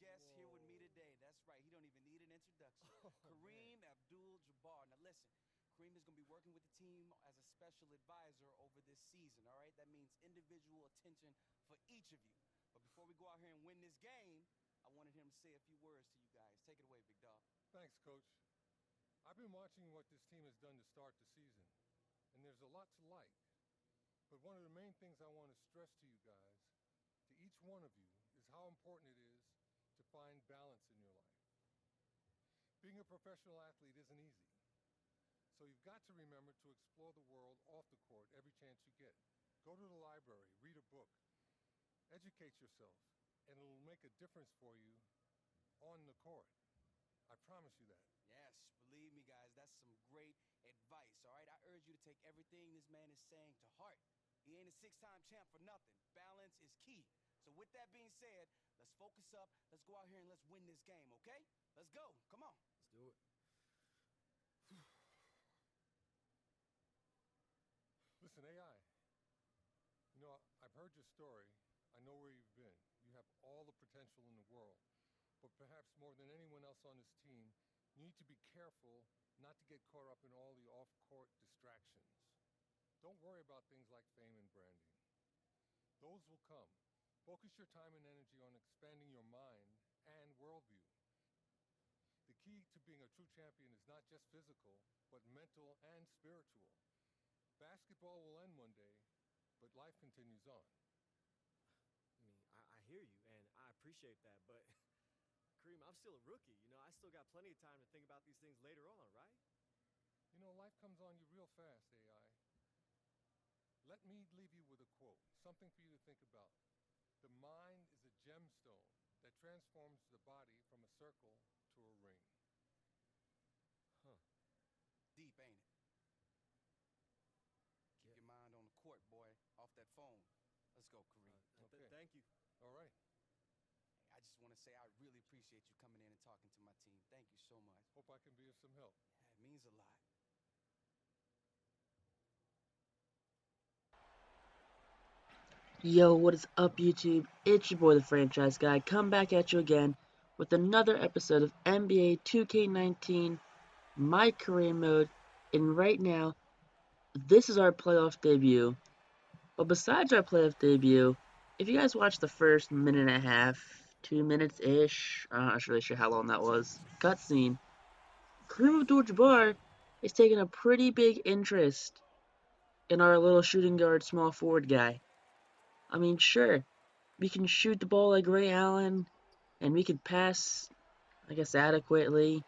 guest here with me today. That's right. He don't even need an introduction. Kareem Abdul-Jabbar. Now listen, Kareem is going to be working with the team as a special advisor over this season, all right? That means individual attention for each of you. But before we go out here and win this game, I wanted him to say a few words to you guys. Take it away, big dog. Thanks, Coach. I've been watching what this team has done to start the season, and there's a lot to like. But one of the main things I want to stress to you guys, to each one of you, is how important it is to find balance in your life. Being a professional athlete isn't easy, so you've got to remember to explore the world off the court every chance you get. Go to the library, read a book, educate yourself, and it'll make a difference for you on the court. I promise you that. Yes, believe me, guys, that's some great advice, all right? I urge you to take everything this man is saying to heart. He ain't a six-time champ for nothing. Balance is key. So with that being said, let's focus up. Let's go out here and let's win this game, okay? Let's go. Come on. Let's do it. Listen, AI, I've heard your story. I know where you've been. You have all the potential in the world. But perhaps more than anyone else on this team, you need to be careful not to get caught up in all the off-court distractions. Don't worry about things like fame and branding. Those will come. Focus your time and energy on expanding your mind and worldview. The key to being a true champion is not just physical, but mental and spiritual. Basketball will end one day, but life continues on. I hear you, and I appreciate that, but Kareem, I'm still a rookie. I still got plenty of time to think about these things later on, right? Life comes on you real fast, AI. Let me leave you with a quote, something for you to think about. The mind is a gemstone that transforms the body from a circle to a ring. Huh. Deep, ain't it? Keep Yeah. your mind on the court, boy. Off that phone. Let's go, Kareem. Okay. Thank you. All right. I just want to say I really appreciate you coming in and talking to my team. Thank you so much. Hope I can be of some help. Yeah, it means a lot. Yo, what is up, YouTube? It's your boy, the Franchise Guy, come back at you again with another episode of NBA 2K19, my career mode, and right now, this is our playoff debut. But besides our playoff debut, if you guys watched the first minute and a half, 2 minutes-ish, I'm not really sure how long that was, cutscene, Kareem Abdul-Jabbar is taking a pretty big interest in our little shooting guard small forward guy. I mean, sure, we can shoot the ball like Ray Allen, and we can pass, I guess, adequately.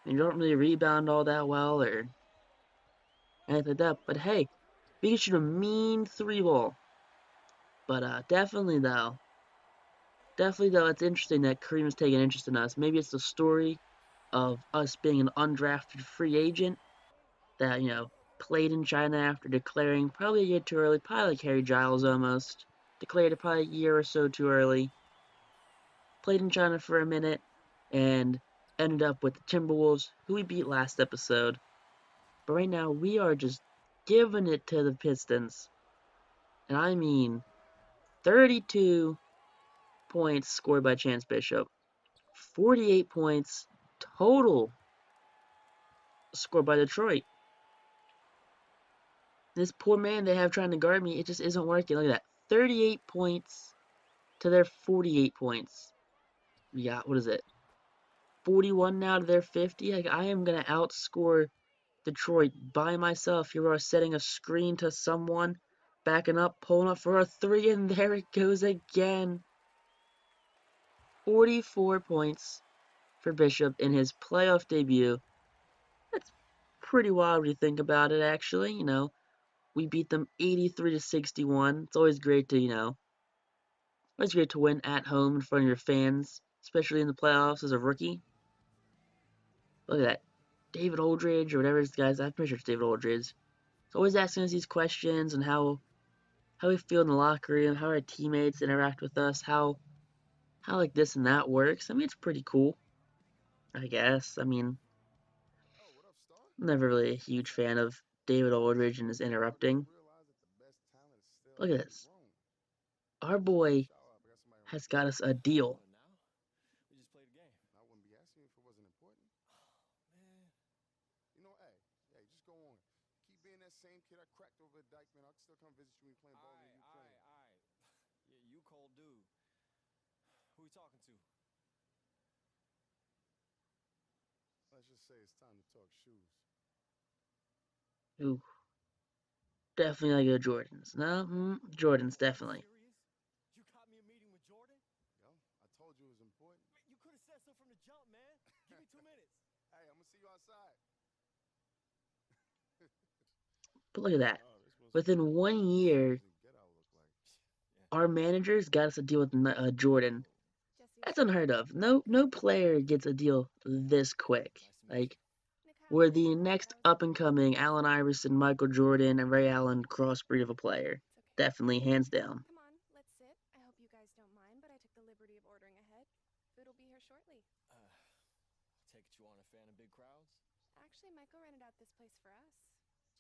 And you don't really rebound all that well or anything like that. But hey, we can shoot a mean three ball. But definitely though, it's interesting that Kareem's taking interest in us. Maybe it's the story of us being an undrafted free agent that played in China after declaring probably a year too early, probably like Harry Giles almost. Declared it probably a year or so too early. Played in China for a minute, and ended up with the Timberwolves, who we beat last episode. But right now, we are just giving it to the Pistons. And I mean, 32 points scored by Chance Bishop, 48 points total scored by Detroit. This poor man they have trying to guard me, it just isn't working. Look at that. 38 points to their 48 points. We got, what is it? 41 now to their 50. Like, I am going to outscore Detroit by myself. Here we are setting a screen to someone, backing up, pulling up for a three, and there it goes again. 44 points for Bishop in his playoff debut. That's pretty wild when you think about it, actually. We beat them 83-61. It's always great to, always great to win at home in front of your fans, especially in the playoffs as a rookie. Look at that. David Aldridge, or whatever this guy's, I'm pretty sure it's David Aldridge. He's always asking us these questions and how we feel in the locker room, how our teammates interact with us, how like this and that works. I mean, it's pretty cool, I guess. I mean, Oh, what up, Star? I'm never really a What's huge up, fan man? of David Aldridge and his I just interrupting. realized that the best talent is still Look at in the this. room. Our Let me boy shower up. I got somebody on has repeat. got us a deal. we talking to? Let's just say it's time to talk shoes. Ooh, definitely not good Jordans. No, Jordans, Are you definitely. serious? You got me a meeting with Jordan? Yo, I told you it was important. Man, you could have said so from the jump, man. Give me 2 minutes. Hey, I'm gonna see you outside. But look at that. Oh, this must be Within what 1 year, Susie get out look like. Yeah. our managers got us a deal with Jordan. Jesse, That's unheard of. No player gets a deal this quick. Nice to meet Like, Nick, how we're are the you? next That was up and coming Allen Iverson, Michael Jordan, and Ray Allen crossbreed of a player. It's okay. Definitely, hands down. Come on, let's sit. I hope you guys don't mind, but I took the liberty of ordering ahead. Food will be here shortly. Take it you aren't a fan of big crowds? Actually, Michael rented out this place for us.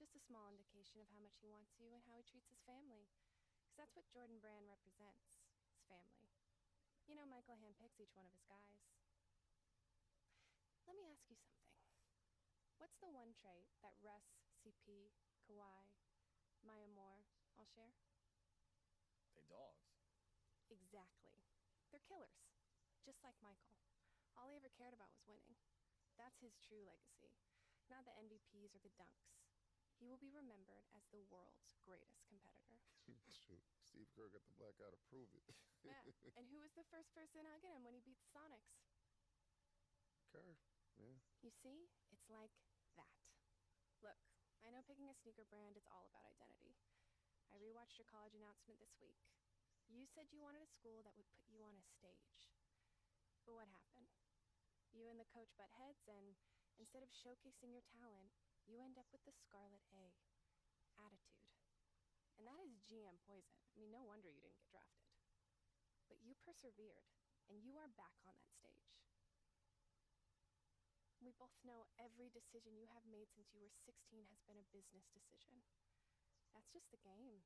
Just a small indication of how much he wants you and how he treats his family. Because that's what Jordan Brand represents, his family. You know, Michael handpicks each one of his guys. Let me ask you something. What's the one trait that Russ, CP, Kawhi, Maya Moore all share? They dogs. Exactly. They're killers. Just like Michael. All he ever cared about was winning. That's his true legacy. Not the MVPs or the dunks. He will be remembered as the world's greatest competitor. Shoot, Steve Kerr got the black eye to prove it. Yeah. And who was the first person hugging him when he beat the Sonics? Kerr, yeah. You see, it's like that. Look, I know picking a sneaker brand is all about identity. I rewatched your college announcement this week. You said you wanted a school that would put you on a stage. But what happened? You and the coach butt heads, and instead of showcasing your talent, you end up with the Scarlet A. Attitude. And that is GM poison. I mean, no wonder you didn't get drafted. But you persevered, and you are back on that stage. We both know every decision you have made since you were 16 has been a business decision. That's just the game.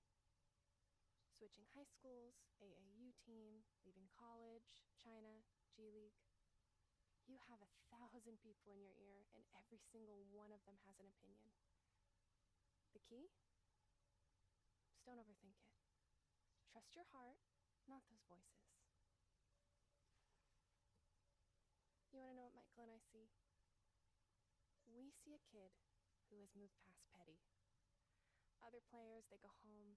Switching high schools, AAU team, leaving college, China, G League. You have 1,000 people in your ear, and every single one of them has an opinion. The key? Just don't overthink it. Trust your heart, not those voices. You want to know what Michael and I see? We see a kid who has moved past petty. Other players, they go home,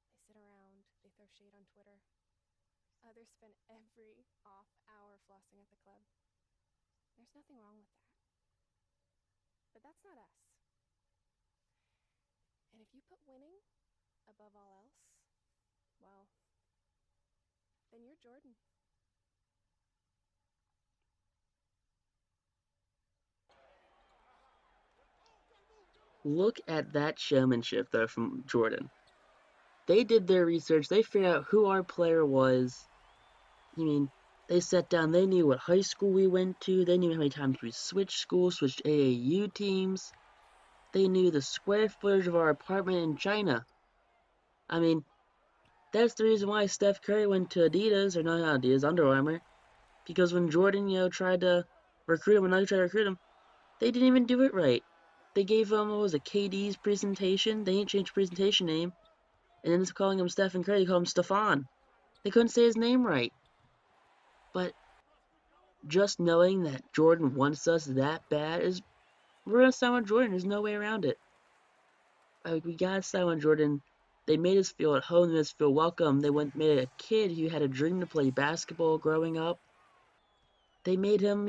they sit around, they throw shade on Twitter. Others spend every off hour flossing at the club. There's nothing wrong with that. But that's not us. And if you put winning above all else, well, then you're Jordan. Look at that showmanship, though, from Jordan. They did their research. They figured out who our player was. I mean, they sat down. They knew what high school we went to. They knew how many times we switched schools, switched AAU teams. They knew the square footage of our apartment in China. I mean, that's the reason why Steph Curry went to Adidas, or not Adidas, Under Armour. Because when Jordan, tried to recruit him, and Nike tried to recruit him, they didn't even do it right. They gave him, what was it, KD's presentation? They didn't change the presentation name. And then instead of calling him Stephen Curry, they called him Stefan. They couldn't say his name right. But just knowing that Jordan wants us that bad is, we're gonna sign with Jordan. There's no way around it. We gotta sign with Jordan. They made us feel at home. They made us feel welcome. They made a kid who had a dream to play basketball growing up. They made him,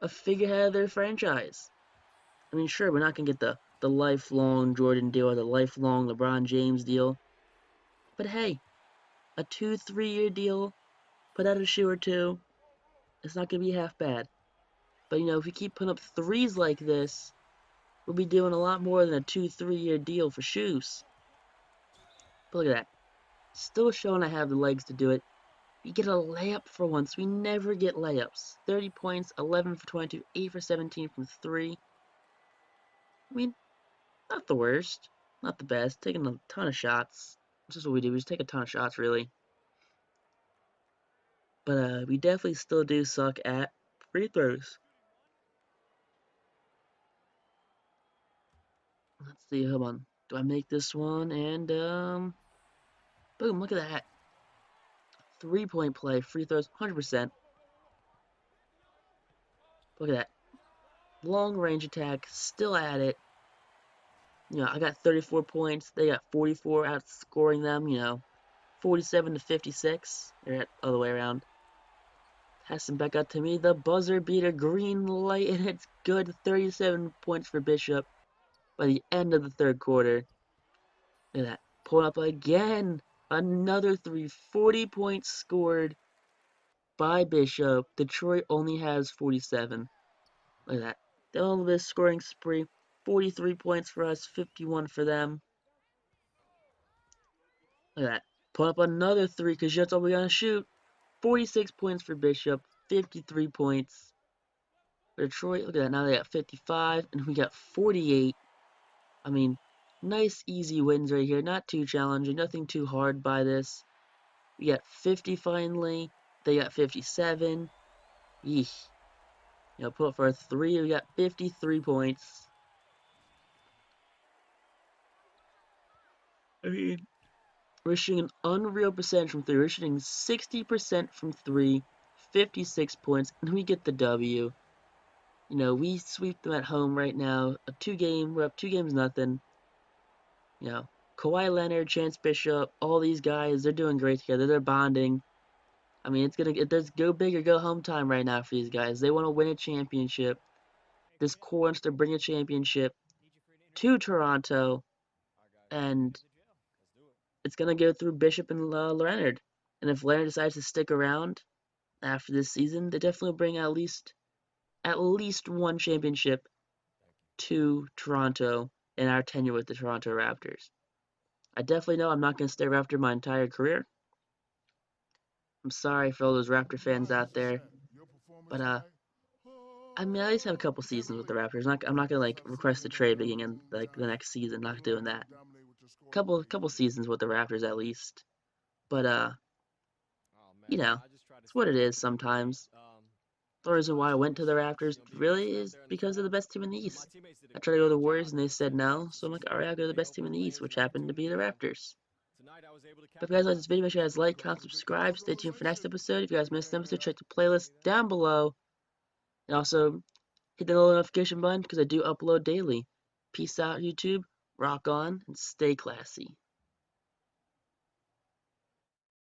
a figurehead of their franchise. I mean, sure, we're not gonna get the lifelong Jordan deal or the lifelong LeBron James deal. But hey, a 2-3 year deal, put out a shoe or two, it's not gonna be half bad. But if we keep putting up threes like this, we'll be doing a lot more than a 2-3 year deal for shoes. But look at that. Still showing I have the legs to do it. We get a layup for once. We never get layups. 30 points, 11 for 22, 8 for 17 from 3. I mean, not the worst. Not the best. Taking a ton of shots. That's just what we do. We just take a ton of shots, really. But we definitely still do suck at free throws. Let's see, hold on. Do I make this one? And, boom, look at that. 3-point play, free throws, 100%. Look at that. Long range attack, still at it. I got 34 points. They got 44, outscoring them, 47 to 56. Or other way around. Passing back out to me. The buzzer beater, green light, and it's good. 37 points for Bishop by the end of the third quarter. Look at that. Pulling up again. Another 3. 40 points scored by Bishop. Detroit only has 47. Look at that. The little bit of scoring spree. 43 points for us, 51 for them. Look at that. Put up another 3 because that's all we're going to shoot. 46 points for Bishop, 53 points for Detroit. Look at that. Now they got 55, and we got 48. I mean, nice, easy wins right here. Not too challenging. Nothing too hard by this. We got 50 finally. They got 57. Yeesh. Put up for a 3. We got 53 points. I mean, we're shooting an unreal percentage from 3. We're shooting 60% from 3, 56 points, and we get the W. We sweep them at home right now. We're up 2 games, nothing. Kawhi Leonard, Chance Bishop, all these guys, they're doing great together. They're bonding. I mean, there's go big or go home time right now for these guys. They want to win a championship. This core wants to bring a championship to Toronto, and it's going to go through Bishop and Leonard. And if Leonard decides to stick around after this season, they definitely will bring at least one championship to Toronto in our tenure with the Toronto Raptors. I definitely know I'm not going to stay Raptor my entire career. I'm sorry for all those Raptor fans out there, but I mean, I at least have a couple seasons with the Raptors. I'm not gonna request a trade beginning in the next season. Not doing that. Couple seasons with the Raptors at least. But it's what it is sometimes. The reason why I went to the Raptors really is because they're the best team in the East. I tried to go to the Warriors and they said no, so I'm like, alright, I'll go to the best team in the East, which happened to be the Raptors. But if you guys like this video, make sure you guys like, comment, subscribe. Stay tuned for next episode. If you guys missed an episode, check the playlist down below. And also, hit the little notification button because I do upload daily. Peace out, YouTube. Rock on and stay classy.